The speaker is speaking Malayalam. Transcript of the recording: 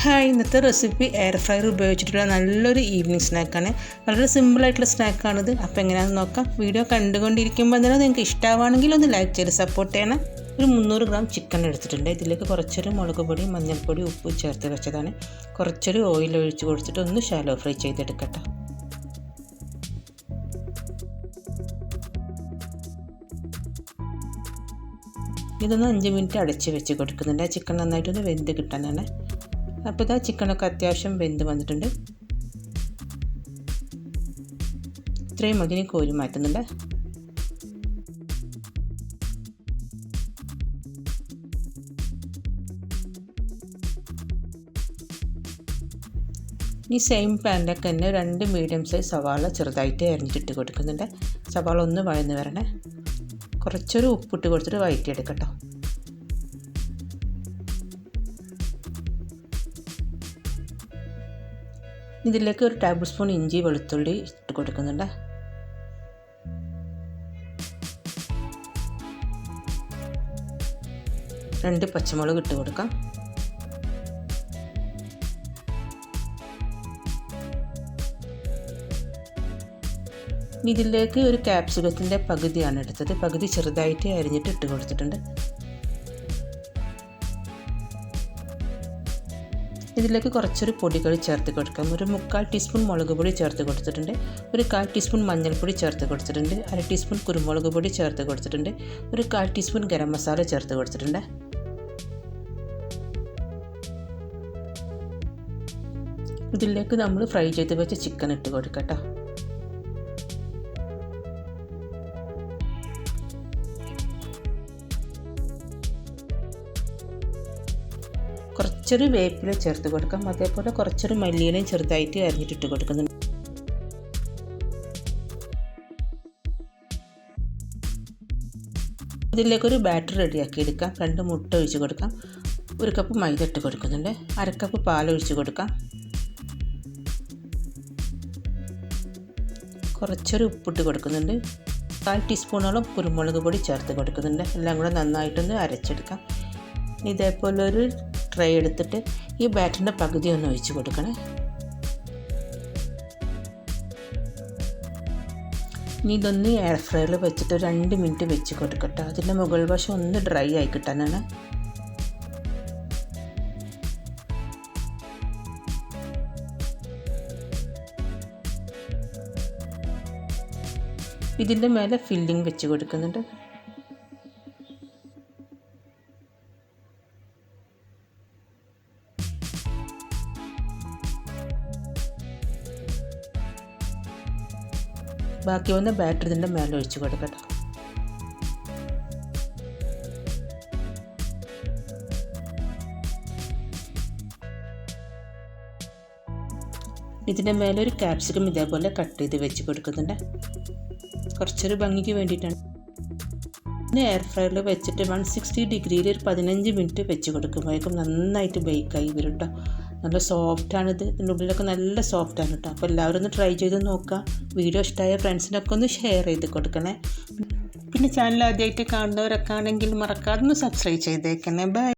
ഹായ്, ഇന്നത്തെ റെസിപ്പി എയർ ഫ്രയർ ഉപയോഗിച്ചിട്ടുള്ള നല്ലൊരു ഈവനിങ് സ്നാക്കാണ്. വളരെ സിമ്പിളായിട്ടുള്ള സ്നാക്കാണിത്. അപ്പോൾ എങ്ങനെയാണെന്ന് നോക്കാം. വീഡിയോ കണ്ടുകൊണ്ടിരിക്കുമ്പോൾ തന്നെ നിങ്ങൾക്ക് ഇഷ്ടമാണെങ്കിൽ ഒന്ന് ലൈക്ക് ചെയ്ത് സപ്പോർട്ട് ചെയ്യണം. ഒരു 300 ഗ്രാം ചിക്കൻ എടുത്തിട്ടുണ്ട്. ഇതിലേക്ക് കുറച്ചൊരു മുളക് പൊടി, മഞ്ഞൾപ്പൊടി, ഉപ്പ് ചേർത്ത് വെച്ചതാണ്. കുറച്ചൊരു ഓയിൽ ഒഴിച്ച് കൊടുത്തിട്ട് ഒന്ന് ഷാലോ ഫ്രൈ ചെയ്തെടുക്കട്ടെ. ഇതൊന്ന് 5 മിനിറ്റ് അടച്ച് വെച്ച് കൊടുക്കുന്നുണ്ട്. ചിക്കൻ നന്നായിട്ടൊന്ന് വെന്ത് കിട്ടാനാണ്. അപ്പോൾ ഇതാ ചിക്കനൊക്കെ അത്യാവശ്യം വെന്ത് വന്നിട്ടുണ്ട്. ഇത്രയും മതിന് കോരി മാറ്റുന്നുണ്ട്. ഈ സെയിം പാനിലേക്ക് തന്നെ 2 മീഡിയം സൈസ് സവാള ചെറുതായിട്ട് അരിഞ്ഞിട്ട് കൊടുക്കുന്നുണ്ട്. സവാള ഒന്ന് വഴന്ന് വരണേ. കുറച്ചൊരു ഉപ്പിട്ട് കൊടുത്തിട്ട് വഴറ്റിയെടുക്കട്ടോ. ഇതിലേക്ക് 1 ടേബിൾ സ്പൂൺ ഇഞ്ചി വെളുത്തുള്ളി ഇട്ട് കൊടുക്കുന്നുണ്ട്. രണ്ട് പച്ചമുളക് ഇട്ട് കൊടുക്കാം. ഇതിലേക്ക് ഒരു ക്യാപ്സിക്കത്തിൻ്റെ പകുതിയാണ് എടുത്തത്. പകുതി ചെറുതായിട്ട് അരിഞ്ഞിട്ട് ഇട്ട് കൊടുത്തിട്ടുണ്ട്. ഇതിലേക്ക് കുറച്ചൊരു പൊടികൾ ചേർത്ത് കൊടുക്കാം. ഒരു 3/4 ടീസ്പൂൺ മുളക് പൊടി ചേർത്ത് കൊടുത്തിട്ടുണ്ട്. ഒരു 1/4 ടീസ്പൂൺ മഞ്ഞൾപ്പൊടി ചേർത്ത് കൊടുത്തിട്ടുണ്ട്. 1/2 ടീസ്പൂൺ കുരുമുളക് പൊടി ചേർത്ത് കൊടുത്തിട്ടുണ്ട്. ഒരു 1/4 ടീസ്പൂൺ ഗരം മസാല ചേർത്ത് കൊടുത്തിട്ടുണ്ട്. ഇതിലേക്ക് നമ്മൾ ഫ്രൈ ചെയ്ത് വെച്ച ചിക്കൻ ഇട്ട് കൊടുക്കട്ടോ. കുറച്ചൊരു വേപ്പില ചേർത്ത് കൊടുക്കാം. അതേപോലെ കുറച്ചൊരു മല്ലിയിലയും ചെറുതായിട്ട് അരിഞ്ഞിട്ടിട്ട് കൊടുക്കുന്നുണ്ട്. ഇതിലേക്കൊരു ബാറ്റർ റെഡിയാക്കി എടുക്കാം. 2 മുട്ട ഒഴിച്ച് കൊടുക്കാം. 1 കപ്പ് മൈദ ഇട്ട് കൊടുക്കുന്നുണ്ട്. 1/2 കപ്പ് പാലൊഴിച്ച് കൊടുക്കാം. കുറച്ചൊരു ഉപ്പിട്ട് കൊടുക്കുന്നുണ്ട്. 1/4 ടീസ്പൂണോളം കുരുമുളക് പൊടി ചേർത്ത് കൊടുക്കുന്നുണ്ട്. എല്ലാം കൂടെ നന്നായിട്ടൊന്ന് അരച്ചെടുക്കാം. ഇതേപോലെ ഒരു ട്രേ എടുത്തിട്ട് ഈ ബാറ്ററിൻ്റെ പകുതി ഒന്ന് ഒഴിച്ച് കൊടുക്കണേ. ഇനി ഇതൊന്ന് എയർ ഫ്രയറിൽ വെച്ചിട്ട് 2 മിനിറ്റ് വെച്ച് കൊടുക്കട്ടെ. അതിൻ്റെ മുകൾ വശം ഒന്ന് ഡ്രൈ ആയി കിട്ടാനാണ്. ഇതിൻ്റെ മേലെ ഫില്ലിംഗ് വെച്ച് കൊടുക്കുന്നുണ്ട്. ബാക്കി വന്ന ബാറ്റർ ഇതിൻ്റെ മേലെ ഒഴിച്ച് കൊടുക്കട്ടെ. ഇതിൻ്റെ മേലെ ഒരു ക്യാപ്സിക്കം ഇതേപോലെ കട്ട് ചെയ്ത് വെച്ച് കൊടുക്കുന്നുണ്ട്. കുറച്ചൊരു ഭംഗിക്ക് വേണ്ടിയിട്ടാണ്. പിന്നെ എയർ ഫ്രയറിൽ വെച്ചിട്ട് 160 ഡിഗ്രിയിൽ ഒരു 15 മിനിറ്റ് വെച്ച് കൊടുക്കുമ്പോഴേക്കും നന്നായിട്ട് ബേക്കായി വരും കേട്ടോ. നല്ല സോഫ്റ്റാണിത്. ഇതിൻ്റെ ഉള്ളിലൊക്കെ നല്ല സോഫ്റ്റാണ് കേട്ടോ. അപ്പോൾ എല്ലാവരും ഒന്ന് ട്രൈ ചെയ്ത് നോക്കുക. വീഡിയോ ഇഷ്ടമായ ഫ്രണ്ട്സിനൊക്കെ ഒന്ന് ഷെയർ ചെയ്ത് കൊടുക്കണേ. പിന്നെ ചാനൽ ആദ്യമായിട്ട് കാണുന്നവരൊക്കെ ആണെങ്കിൽ മറക്കാതെ ഒന്ന് സബ്സ്ക്രൈബ് ചെയ്തേക്കണേ. ബൈ.